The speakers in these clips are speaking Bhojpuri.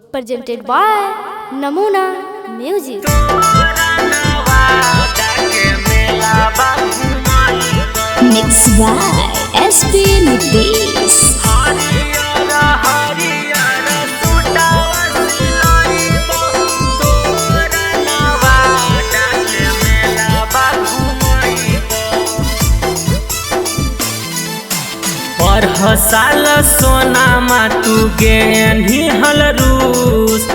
presented by Namuna Music. Mixed by SP Nitish. और हसाल सोना मा तू गेंधी हल रूस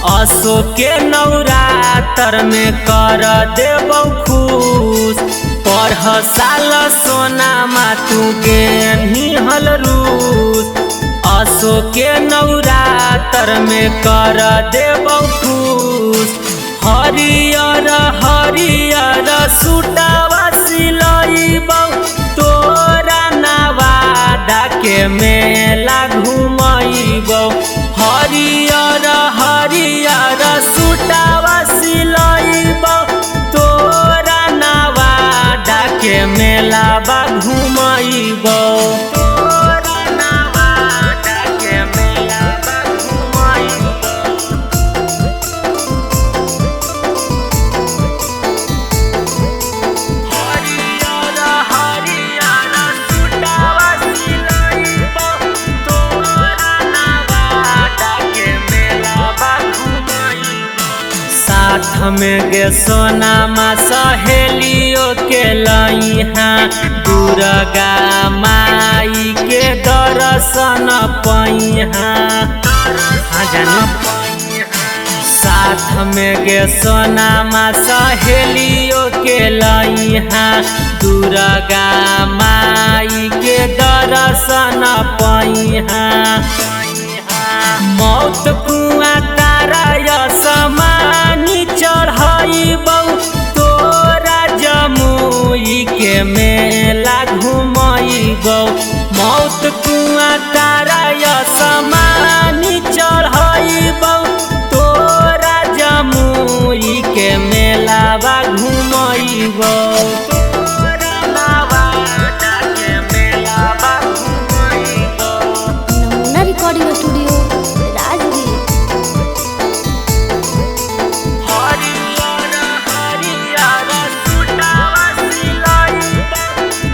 असो के नवरात्र में कर देबौ खुश। पर हसाल सोना मा तू गेंधी हल रूस असो के नवरात्र में कर देबौ खुश। हरियर हरियर सूटावा सिलइबौ तोरा नवादा के मेला घुमइबौ। हरियर हरियर सूटावा सिलइबौ तोरा नवादा के मेला बा घुमइबौ। तोरा नवादा के मेला बा घुमइबौ। हरियर हरियर सूटावा सिलइबौ तोरा नवादा के मेला बा घुमइबौ। साथ में गे सोना मा सहेलियों के लइहा दुर्गा माई के दर्शन पैहा। हाँ जानी साथ में गे सोना मा सहेलियों के लइहा दुर्गा माई के दर्शन पैहा। मौत कुआं तारा समानी चढ़इबौ तोरा जमुई के मेला घुमइबौ। मौत कुआं तारा समानी चढ़इबौ तोरा जमुई के मेला बा घुमइबौ। तोरा नवादा के मेला बा घुमइबौ। Namuna Recording Studio, Rajgir. हरियर हरियर सूटावा सिलइबौ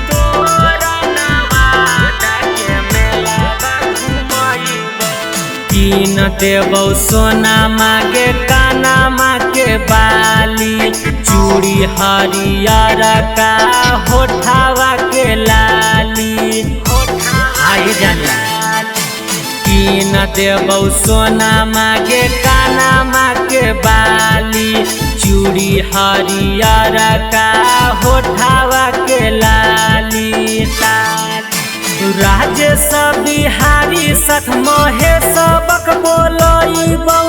तोरा नवादा के मेला बा घुमइबौ। कीन देबौ सोना मागे काना मागे बाली चूड़ी हरियर का होठावा के लाली। आई जानी कीन देबौ सोना मागे काना मागे बाली चूड़ी हरियर का होठावा के लाली। राजेश बिहारी सख महेश बक बोलइबौ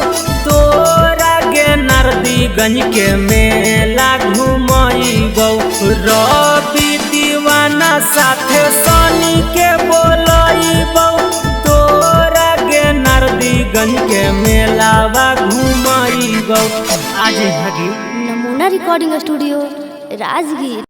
तोरा गे नरदीगंज के मेला घुमइबौ। रवि दीवाना साथे सनी के बोलइबौ तोरा गे नरदीगंज के मेला बा घुमइबौ। आज भागी Namuna Recording Studio, Rajgir.